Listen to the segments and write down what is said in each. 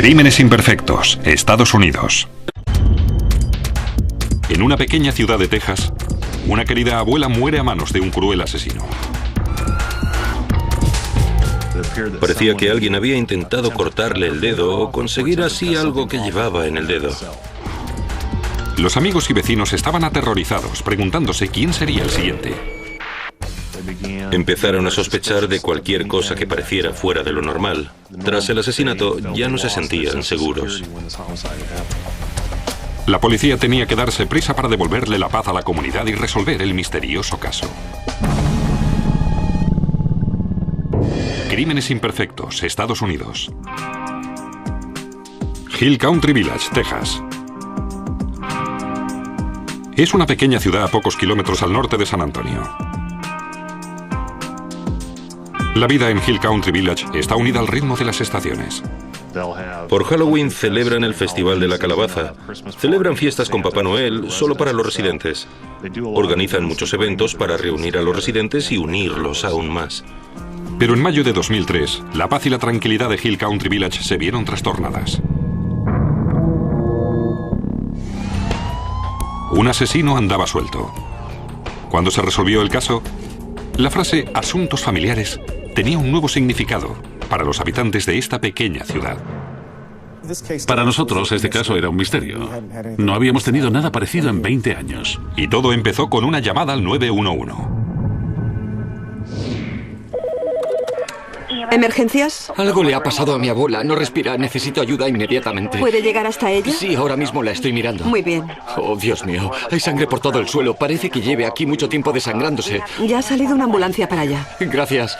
Crímenes imperfectos, Estados Unidos. En una pequeña ciudad de Texas, una querida abuela muere a manos de un cruel asesino. Parecía que alguien había intentado cortarle el dedo o conseguir así algo que llevaba en el dedo. Los amigos y vecinos estaban aterrorizados, preguntándose quién sería el siguiente. Empezaron a sospechar de cualquier cosa que pareciera fuera de lo normal. Tras el asesinato, ya no se sentían seguros. La policía tenía que darse prisa para devolverle la paz a la comunidad y resolver el misterioso caso. Crímenes imperfectos, Estados Unidos. Hill Country Village, Texas. Es una pequeña ciudad a pocos kilómetros al norte de San Antonio. La vida en Hill Country Village está unida al ritmo de las estaciones. Por Halloween celebran el Festival de la Calabaza. Celebran fiestas con Papá Noel solo para los residentes. Organizan muchos eventos para reunir a los residentes y unirlos aún más. Pero en mayo de 2003, la paz y la tranquilidad de Hill Country Village se vieron trastornadas. Un asesino andaba suelto. Cuando se resolvió el caso, la frase "asuntos familiares" tenía un nuevo significado para los habitantes de esta pequeña ciudad. Para nosotros, este caso era un misterio. No habíamos tenido nada parecido en 20 años. Y todo empezó con una llamada al 911. ¿Emergencias? Algo le ha pasado a mi abuela. No respira. Necesito ayuda inmediatamente. ¿Puede llegar hasta ella? Sí, ahora mismo la estoy mirando. Muy bien. Oh, Dios mío. Hay sangre por todo el suelo. Parece que lleve aquí mucho tiempo desangrándose. Ya ha salido una ambulancia para allá. Gracias.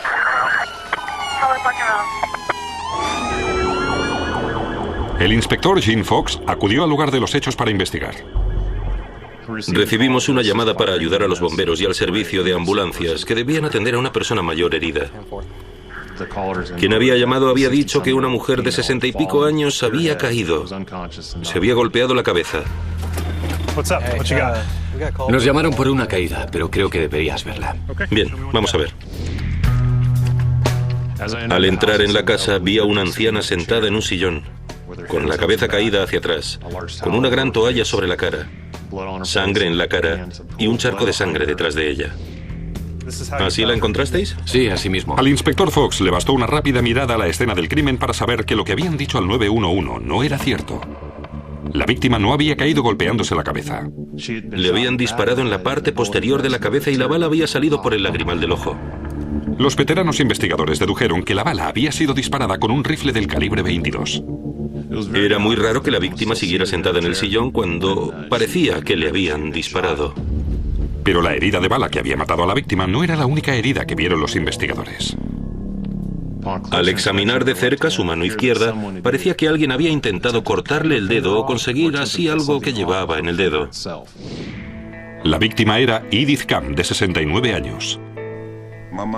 El inspector Gene Fox acudió al lugar de los hechos para investigar. Recibimos una llamada para ayudar a los bomberos y al servicio de ambulancias que debían atender a una persona mayor herida. Quien había llamado había dicho que una mujer de 60 y pico años había caído. Se había golpeado la cabeza. Nos llamaron por una caída, pero creo que deberías verla. Bien, vamos a ver. Al entrar en la casa vi a una anciana sentada en un sillón, con la cabeza caída hacia atrás, con una gran toalla sobre la cara, sangre en la cara y un charco de sangre detrás de ella. ¿Así la encontrasteis? Sí, así mismo. Al inspector Fox le bastó una rápida mirada a la escena del crimen para saber que lo que habían dicho al 911 no era cierto. La víctima no había caído golpeándose la cabeza. Le habían disparado en la parte posterior de la cabeza y la bala había salido por el lagrimal del ojo. Los veteranos investigadores dedujeron que la bala había sido disparada con un rifle del calibre 22. Era muy raro que la víctima siguiera sentada en el sillón cuando parecía que le habían disparado. Pero la herida de bala que había matado a la víctima no era la única herida que vieron los investigadores. Al examinar de cerca su mano izquierda, parecía que alguien había intentado cortarle el dedo o conseguir así algo que llevaba en el dedo. La víctima era Edith Camp, de 69 años.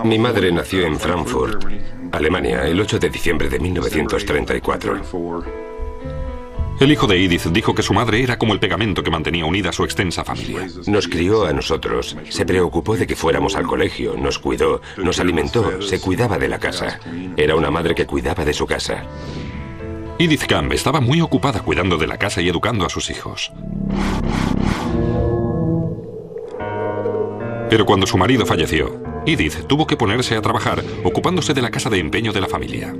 Mi madre nació en Frankfurt, Alemania, el 8 de diciembre de 1934. El hijo de Edith dijo que su madre era como el pegamento que mantenía unida a su extensa familia. Nos crió a nosotros, se preocupó de que fuéramos al colegio, nos cuidó, nos alimentó, se cuidaba de la casa. Era una madre que cuidaba de su casa. Edith Camp estaba muy ocupada cuidando de la casa y educando a sus hijos. Pero cuando su marido falleció, Edith tuvo que ponerse a trabajar, ocupándose de la casa de empeño de la familia.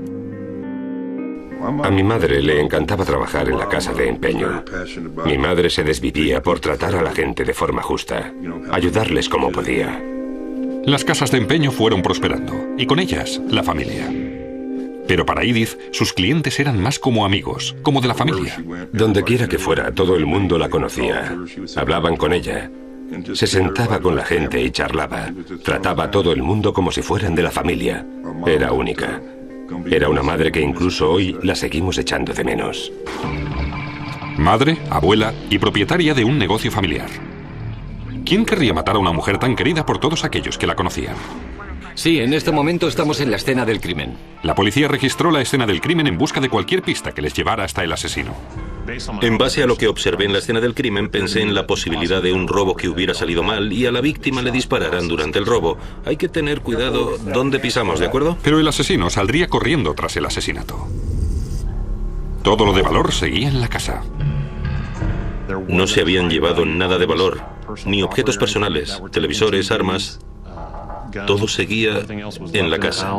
A mi madre le encantaba trabajar en la casa de empeño. Mi madre se desvivía por tratar a la gente de forma justa, ayudarles como podía. Las casas de empeño fueron prosperando, y con ellas, la familia. Pero para Edith, sus clientes eran más como amigos, como de la familia. Donde quiera que fuera, todo el mundo la conocía. Hablaban con ella. Se sentaba con la gente y charlaba. Trataba a todo el mundo como si fueran de la familia. Era única. Era una madre que incluso hoy la seguimos echando de menos. Madre, abuela y propietaria de un negocio familiar. ¿Quién querría matar a una mujer tan querida por todos aquellos que la conocían? Sí, en este momento estamos en la escena del crimen. La policía registró la escena del crimen en busca de cualquier pista que les llevara hasta el asesino. En base a lo que observé en la escena del crimen, pensé en la posibilidad de un robo que hubiera salido mal y a la víctima le dispararan durante el robo. Hay que tener cuidado dónde pisamos, ¿de acuerdo? Pero el asesino saldría corriendo tras el asesinato. Todo lo de valor seguía en la casa. No se habían llevado nada de valor, ni objetos personales, televisores, armas. Todo seguía en la casa.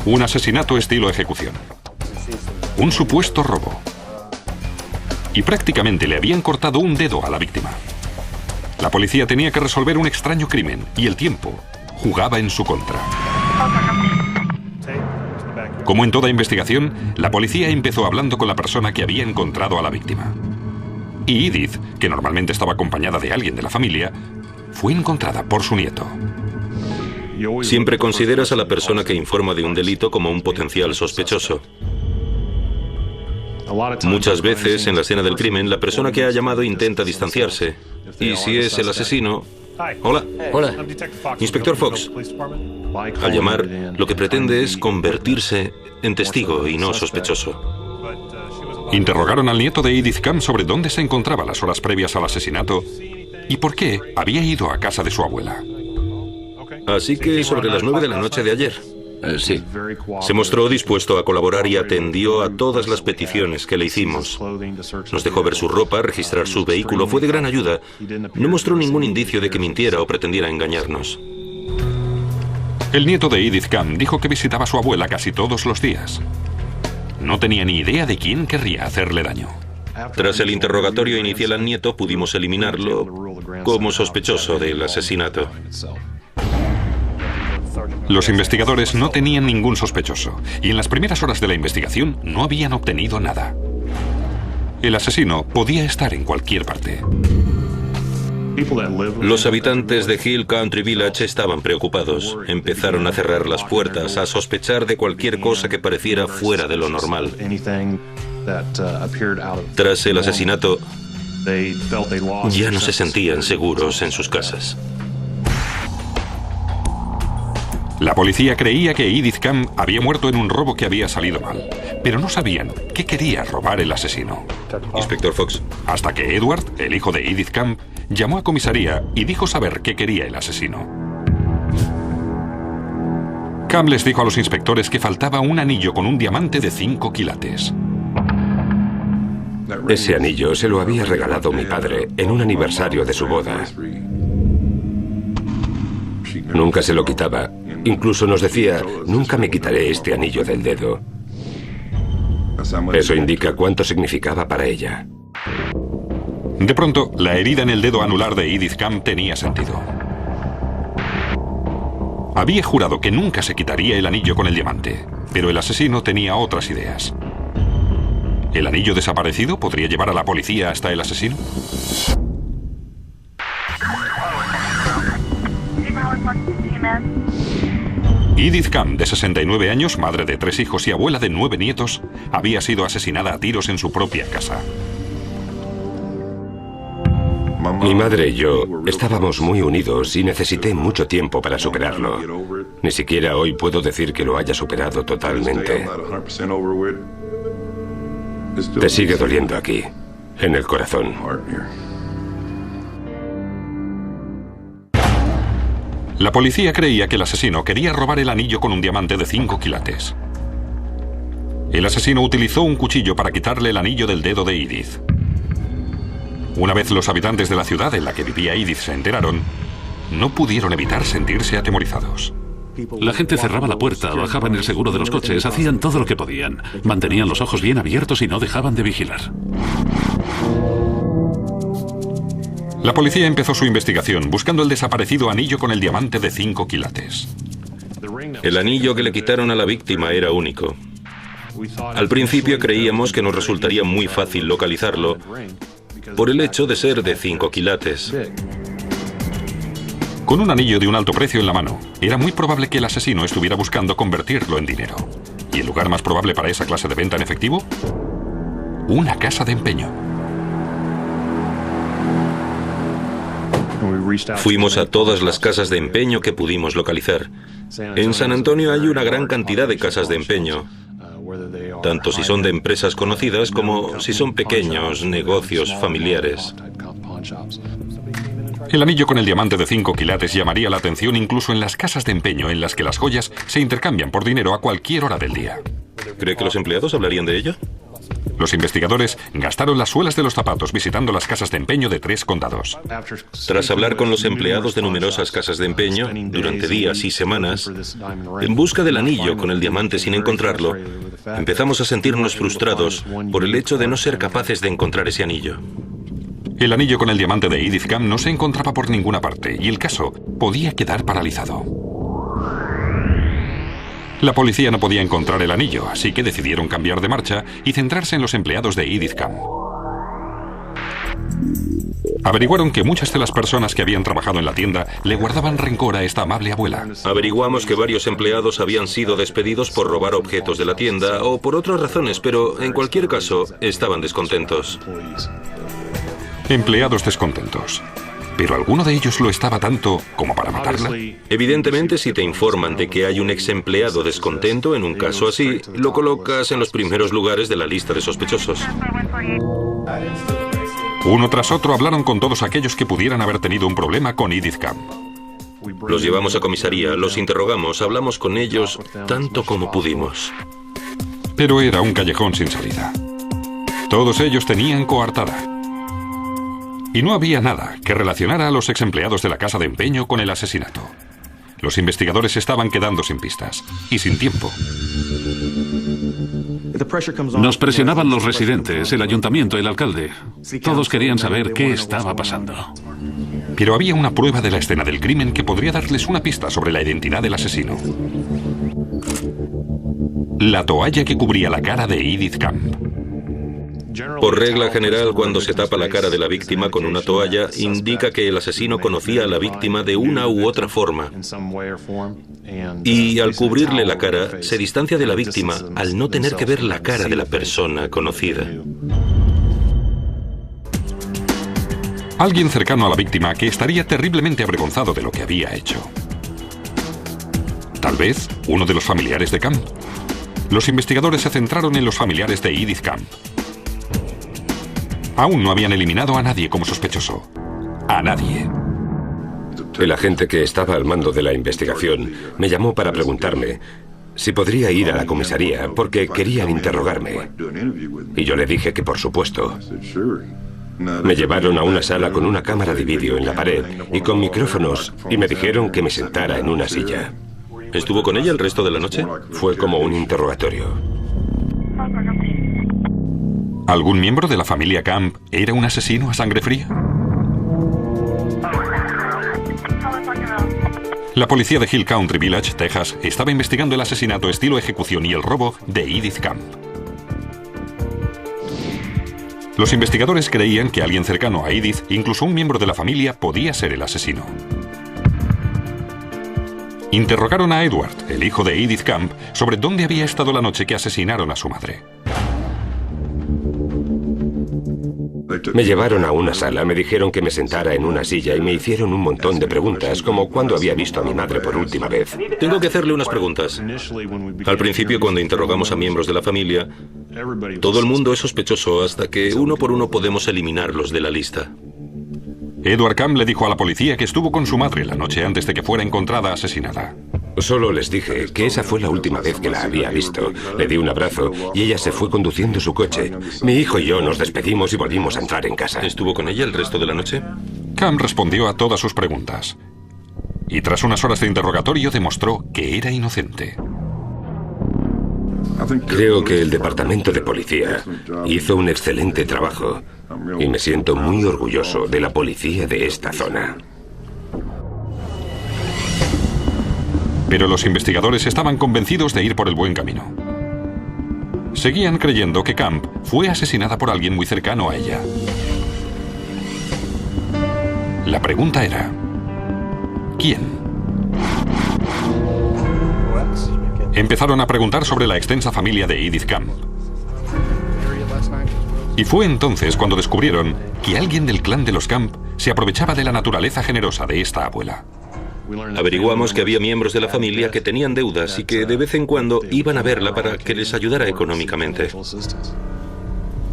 Un asesinato estilo ejecución. Un supuesto robo. Y prácticamente le habían cortado un dedo a la víctima. La policía tenía que resolver un extraño crimen y el tiempo jugaba en su contra. Como en toda investigación, la policía empezó hablando con la persona que había encontrado a la víctima. Y Edith, que normalmente estaba acompañada de alguien de la familia, fue encontrada por su nieto. Siempre consideras a la persona que informa de un delito como un potencial sospechoso. Muchas veces, en la escena del crimen, la persona que ha llamado intenta distanciarse. Y si es el asesino... Hola. Hola. Inspector Fox. Al llamar, lo que pretende es convertirse en testigo y no sospechoso. Interrogaron al nieto de Edith Camp sobre dónde se encontraba las horas previas al asesinato y por qué había ido a casa de su abuela. Así que sobre las 9 de la noche de ayer. Sí. Se mostró dispuesto a colaborar y atendió a todas las peticiones que le hicimos. Nos dejó ver su ropa, registrar su vehículo, fue de gran ayuda. No mostró ningún indicio de que mintiera o pretendiera engañarnos. El nieto de Edith Camp dijo que visitaba a su abuela casi todos los días. No tenía ni idea de quién querría hacerle daño. Tras el interrogatorio inicial al nieto, pudimos eliminarlo como sospechoso del asesinato. Los investigadores no tenían ningún sospechoso y en las primeras horas de la investigación no habían obtenido nada. El asesino podía estar en cualquier parte. Los habitantes de Hill Country Village estaban preocupados. Empezaron a cerrar las puertas, a sospechar de cualquier cosa que pareciera fuera de lo normal. Tras el asesinato, ya no se sentían seguros en sus casas. La policía creía que Edith Camp había muerto en un robo que había salido mal, pero no sabían qué quería robar el asesino. Inspector Fox. Hasta que Edward, el hijo de Edith Camp, llamó a comisaría y dijo saber qué quería el asesino. Camp les dijo a los inspectores que faltaba un anillo con un diamante de 5 quilates. Ese anillo se lo había regalado mi padre en un aniversario de su boda. Nunca se lo quitaba. Incluso nos decía, nunca me quitaré este anillo del dedo. Eso indica cuánto significaba para ella. De pronto, la herida en el dedo anular de Edith Camp tenía sentido. Había jurado que nunca se quitaría el anillo con el diamante, pero el asesino tenía otras ideas. ¿El anillo desaparecido podría llevar a la policía hasta el asesino? Edith Camp, de 69 años, madre de 3 hijos y abuela de 9 nietos, había sido asesinada a tiros en su propia casa. Mi madre y yo estábamos muy unidos y necesité mucho tiempo para superarlo. Ni siquiera hoy puedo decir que lo haya superado totalmente. Te sigue doliendo aquí, en el corazón. La policía creía que el asesino quería robar el anillo con un diamante de 5 quilates. El asesino utilizó un cuchillo para quitarle el anillo del dedo de Edith. Una vez los habitantes de la ciudad en la que vivía Edith se enteraron, no pudieron evitar sentirse atemorizados. La gente cerraba la puerta, bajaban el seguro de los coches, hacían todo lo que podían. Mantenían los ojos bien abiertos y no dejaban de vigilar. La policía empezó su investigación buscando el desaparecido anillo con el diamante de 5 quilates. El anillo que le quitaron a la víctima era único. Al principio creíamos que nos resultaría muy fácil localizarlo por el hecho de ser de 5 quilates. Con un anillo de un alto precio en la mano, era muy probable que el asesino estuviera buscando convertirlo en dinero. ¿Y el lugar más probable para esa clase de venta en efectivo? Una casa de empeño. Fuimos a todas las casas de empeño que pudimos localizar. En San Antonio hay una gran cantidad de casas de empeño, tanto si son de empresas conocidas como si son pequeños negocios familiares. El anillo con el diamante de 5 quilates llamaría la atención incluso en las casas de empeño en las que las joyas se intercambian por dinero a cualquier hora del día. ¿Cree que los empleados hablarían de ello? Los investigadores gastaron las suelas de los zapatos visitando las casas de empeño de 3 condados. Tras hablar con los empleados de numerosas casas de empeño durante días y semanas, en busca del anillo con el diamante sin encontrarlo, empezamos a sentirnos frustrados por el hecho de no ser capaces de encontrar ese anillo. El anillo con el diamante de Edith Camp no se encontraba por ninguna parte y el caso podía quedar paralizado. La policía no podía encontrar el anillo, así que decidieron cambiar de marcha y centrarse en los empleados de Edith Camp. Averiguaron que muchas de las personas que habían trabajado en la tienda le guardaban rencor a esta amable abuela. Averiguamos que varios empleados habían sido despedidos por robar objetos de la tienda o por otras razones, pero en cualquier caso estaban descontentos. Empleados descontentos. ¿Pero alguno de ellos lo estaba tanto como para matarla? Evidentemente, si te informan de que hay un ex empleado descontento en un caso así, lo colocas en los primeros lugares de la lista de sospechosos. Uno tras otro hablaron con todos aquellos que pudieran haber tenido un problema con Edith Camp. Los llevamos a comisaría, los interrogamos, hablamos con ellos tanto como pudimos. Pero era un callejón sin salida. Todos ellos tenían coartada. Y no había nada que relacionara a los ex empleados de la casa de empeño con el asesinato. Los investigadores estaban quedando sin pistas y sin tiempo. Nos presionaban los residentes, el ayuntamiento, el alcalde. Todos querían saber qué estaba pasando. Pero había una prueba de la escena del crimen que podría darles una pista sobre la identidad del asesino. La toalla que cubría la cara de Edith Camp. Por regla general, cuando se tapa la cara de la víctima con una toalla, indica que el asesino conocía a la víctima de una u otra forma. Y al cubrirle la cara, se distancia de la víctima al no tener que ver la cara de la persona conocida. Alguien cercano a la víctima que estaría terriblemente avergonzado de lo que había hecho. Tal vez uno de los familiares de Camp. Los investigadores se centraron en los familiares de Edith Camp. Aún no habían eliminado a nadie como sospechoso. A nadie. El agente que estaba al mando de la investigación me llamó para preguntarme si podría ir a la comisaría porque querían interrogarme. Y yo le dije que por supuesto. Me llevaron a una sala con una cámara de vídeo en la pared y con micrófonos y me dijeron que me sentara en una silla. ¿Estuvo con ella el resto de la noche? Fue como un interrogatorio. ¿Algún miembro de la familia Camp era un asesino a sangre fría? La policía de Hill Country Village, Texas, estaba investigando el asesinato estilo ejecución y el robo de Edith Camp. Los investigadores creían que alguien cercano a Edith, incluso un miembro de la familia, podía ser el asesino. Interrogaron a Edward, el hijo de Edith Camp, sobre dónde había estado la noche que asesinaron a su madre. Me llevaron a una sala, me dijeron que me sentara en una silla y me hicieron un montón de preguntas, como cuándo había visto a mi madre por última vez. Tengo que hacerle unas preguntas. Al principio, cuando interrogamos a miembros de la familia, todo el mundo es sospechoso hasta que uno por uno podemos eliminarlos de la lista. Edward Camp le dijo a la policía que estuvo con su madre la noche antes de que fuera encontrada asesinada. Solo les dije que esa fue la última vez que la había visto. Le di un abrazo y ella se fue conduciendo su coche. Mi hijo y yo nos despedimos y volvimos a entrar en casa. ¿Estuvo con ella el resto de la noche? Camp respondió a todas sus preguntas. Y tras unas horas de interrogatorio demostró que era inocente. Creo que el departamento de policía hizo un excelente trabajo y me siento muy orgulloso de la policía de esta zona. Pero los investigadores estaban convencidos de ir por el buen camino. Seguían creyendo que Camp fue asesinada por alguien muy cercano a ella. La pregunta era, ¿quién? Empezaron a preguntar sobre la extensa familia de Edith Camp. Y fue entonces cuando descubrieron que alguien del clan de los Camp se aprovechaba de la naturaleza generosa de esta abuela. Averiguamos que había miembros de la familia que tenían deudas y que de vez en cuando iban a verla para que les ayudara económicamente.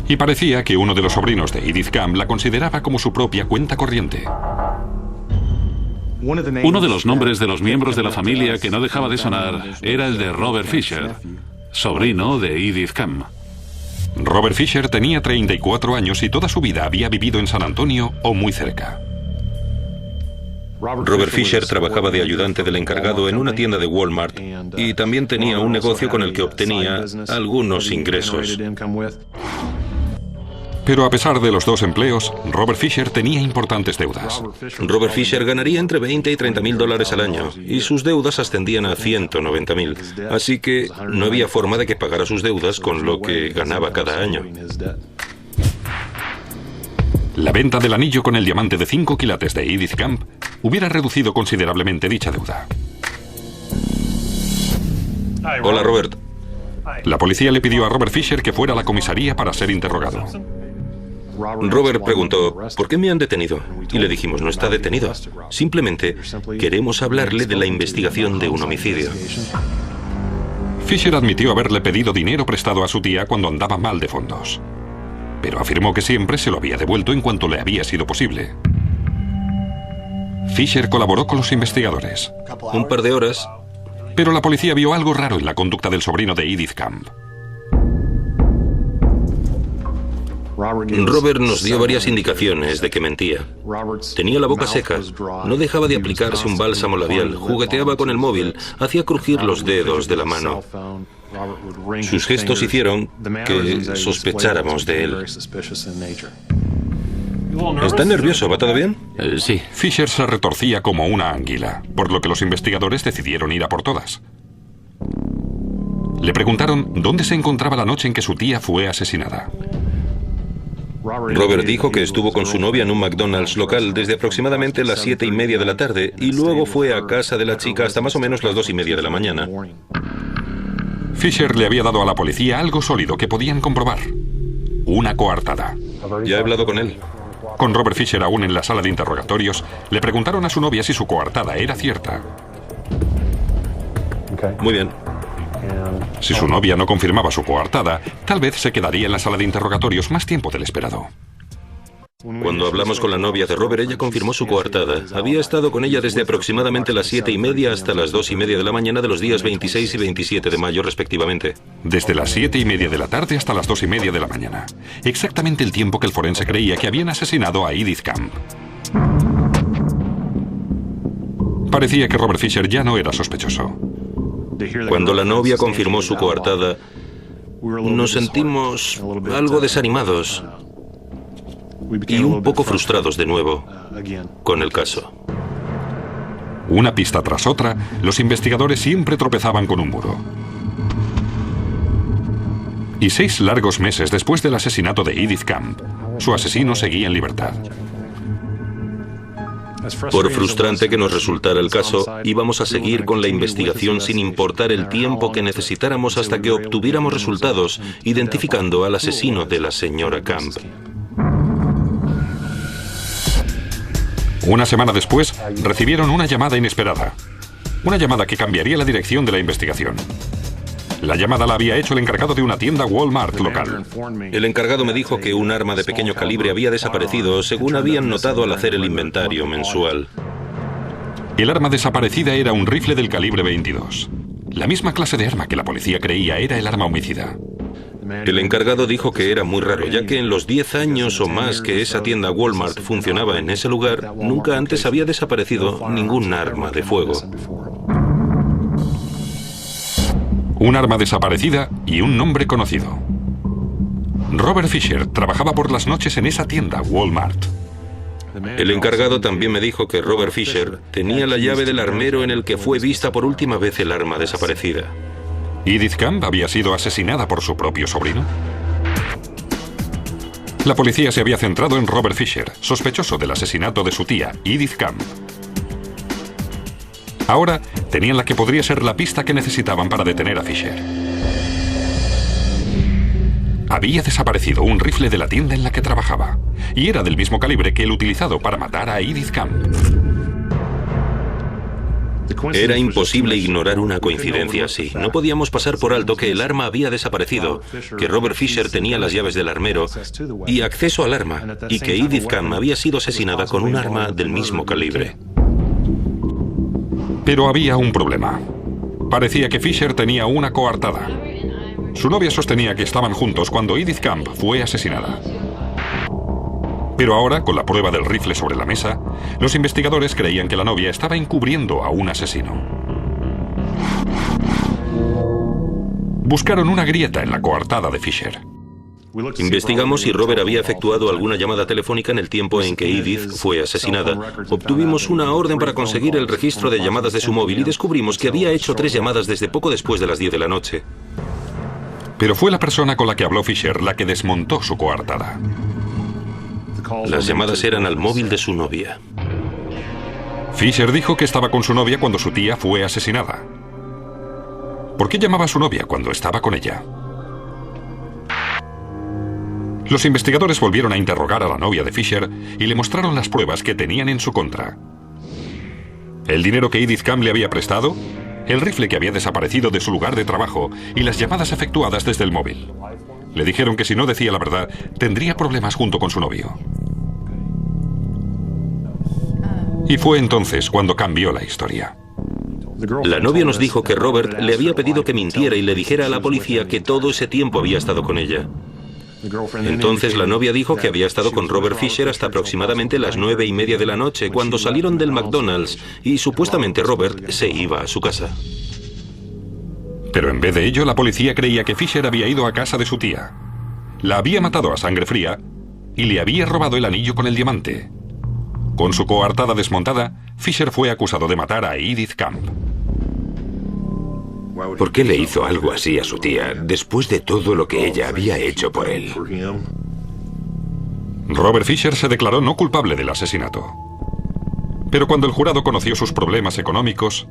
Y parecía que uno de los sobrinos de Edith Camp la consideraba como su propia cuenta corriente. Uno de los nombres de los miembros de la familia que no dejaba de sonar era el de Robert Fisher, sobrino de Edith Camp. Robert Fisher tenía 34 años y toda su vida había vivido en San Antonio o muy cerca. Robert Fisher trabajaba de ayudante del encargado en una tienda de Walmart y también tenía un negocio con el que obtenía algunos ingresos. Pero a pesar de los dos empleos, Robert Fisher tenía importantes deudas. Robert Fisher ganaría entre 20 y 30 mil dólares al año y sus deudas ascendían a 190.000. Así que no había forma de que pagara sus deudas con lo que ganaba cada año. La venta del anillo con el diamante de 5 quilates de Edith Camp hubiera reducido considerablemente dicha deuda. Hola, Robert. La policía le pidió a Robert Fisher que fuera a la comisaría para ser interrogado. Robert preguntó, ¿por qué me han detenido? Y le dijimos, no está detenido. Simplemente queremos hablarle de la investigación de un homicidio. Fisher admitió haberle pedido dinero prestado a su tía cuando andaba mal de fondos, pero afirmó que siempre se lo había devuelto en cuanto le había sido posible. Fisher colaboró con los investigadores. Un par de horas. Pero la policía vio algo raro en la conducta del sobrino de Edith Camp. Robert nos dio varias indicaciones de que mentía. Tenía la boca seca, no dejaba de aplicarse un bálsamo labial, jugueteaba con el móvil, hacía crujir los dedos de la mano. Sus gestos hicieron que sospecháramos de él. ¿Está nervioso? ¿Va todo bien? Sí. Fisher se retorcía como una anguila, por lo que los investigadores decidieron ir a por todas. Le preguntaron dónde se encontraba la noche en que su tía fue asesinada. Robert dijo que estuvo con su novia en un McDonald's local desde aproximadamente las 7:30 de la tarde y luego fue a casa de la chica hasta más o menos las 2:30 de la mañana. Fisher le había dado a la policía algo sólido que podían comprobar: una coartada. Ya he hablado con él. Con Robert Fisher aún en la sala de interrogatorios, le preguntaron a su novia si su coartada era cierta. Muy bien. Si su novia no confirmaba su coartada, tal vez se quedaría en la sala de interrogatorios más tiempo del esperado. Cuando hablamos con la novia de Robert, ella confirmó su coartada. Había estado con ella desde aproximadamente las 7:30 hasta las 2:30 de la mañana de los días 26 y 27 de mayo, respectivamente. Desde las 7:30 de la tarde hasta las 2:30 de la mañana. Exactamente el tiempo que el forense creía que habían asesinado a Edith Camp. Parecía que Robert Fisher ya no era sospechoso. Cuando la novia confirmó su coartada, nos sentimos algo desanimados y un poco frustrados de nuevo con el caso. Una pista tras otra, los investigadores siempre tropezaban con un muro. Y 6 largos meses después del asesinato de Edith Camp, su asesino seguía en libertad. Por frustrante que nos resultara el caso, íbamos a seguir con la investigación sin importar el tiempo que necesitáramos hasta que obtuviéramos resultados identificando al asesino de la señora Camp. Una semana después, recibieron una llamada inesperada. Una llamada que cambiaría la dirección de la investigación. La llamada la había hecho el encargado de una tienda Walmart local. El encargado me dijo que un arma de pequeño calibre había desaparecido, según habían notado al hacer el inventario mensual. El arma desaparecida era un rifle del calibre 22. La misma clase de arma que la policía creía era el arma homicida. El encargado dijo que era muy raro, ya que en los 10 años o más que esa tienda Walmart funcionaba en ese lugar, nunca antes había desaparecido ningún arma de fuego. Un arma desaparecida y un nombre conocido. Robert Fisher trabajaba por las noches en esa tienda Walmart. El encargado también me dijo que Robert Fisher tenía la llave del armero en el que fue vista por última vez el arma desaparecida. ¿Edith Camp había sido asesinada por su propio sobrino? La policía se había centrado en Robert Fisher, sospechoso del asesinato de su tía, Edith Camp. Ahora tenían la que podría ser la pista que necesitaban para detener a Fisher. Había desaparecido un rifle de la tienda en la que trabajaba, y era del mismo calibre que el utilizado para matar a Edith Camp. Era imposible ignorar una coincidencia así. No podíamos pasar por alto que el arma había desaparecido, que Robert Fisher tenía las llaves del armero y acceso al arma, y que Edith Camp había sido asesinada con un arma del mismo calibre. Pero había un problema. Parecía que Fisher tenía una coartada. Su novia sostenía que estaban juntos cuando Edith Camp fue asesinada. Pero ahora, con la prueba del rifle sobre la mesa, los investigadores creían que la novia estaba encubriendo a un asesino. Buscaron una grieta en la coartada de Fisher. Investigamos si Robert había efectuado alguna llamada telefónica en el tiempo en que Edith fue asesinada. Obtuvimos una orden para conseguir el registro de llamadas de su móvil y descubrimos que había hecho 3 llamadas desde poco después de las 10 de la noche. Pero fue la persona con la que habló Fisher la que desmontó su coartada. Las llamadas eran al móvil de su novia. Fisher dijo que estaba con su novia cuando su tía fue asesinada. ¿Por qué llamaba a su novia cuando estaba con ella? Los investigadores volvieron a interrogar a la novia de Fisher y le mostraron las pruebas que tenían en su contra. El dinero que Edith Camp le había prestado, el rifle que había desaparecido de su lugar de trabajo y las llamadas efectuadas desde el móvil. Le dijeron que si no decía la verdad, tendría problemas junto con su novio. Y fue entonces cuando cambió la historia. La novia nos dijo que Robert le había pedido que mintiera y le dijera a la policía que todo ese tiempo había estado con ella. Entonces la novia dijo que había estado con Robert Fisher hasta aproximadamente las 9:30 de la noche, cuando salieron del McDonald's y supuestamente Robert se iba a su casa. Pero en vez de ello, la policía creía que Fisher había ido a casa de su tía. La había matado a sangre fría y le había robado el anillo con el diamante. Con su coartada desmontada, Fisher fue acusado de matar a Edith Camp. ¿Por qué le hizo algo así a su tía después de todo lo que ella había hecho por él? Robert Fisher se declaró no culpable del asesinato. Pero cuando el jurado conoció sus problemas económicos,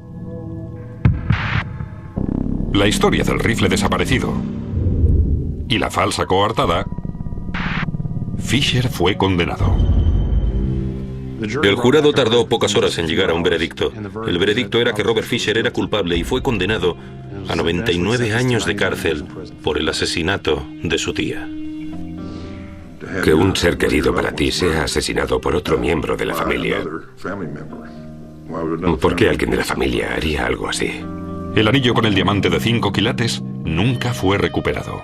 la historia del rifle desaparecido y la falsa coartada, Fisher fue condenado. El jurado tardó pocas horas en llegar a un veredicto. El veredicto era que Robert Fisher era culpable y fue condenado a 99 años de cárcel por el asesinato de su tía. Que un ser querido para ti sea asesinado por otro miembro de la familia. ¿Por qué alguien de la familia haría algo así? El anillo con el diamante de 5 quilates nunca fue recuperado.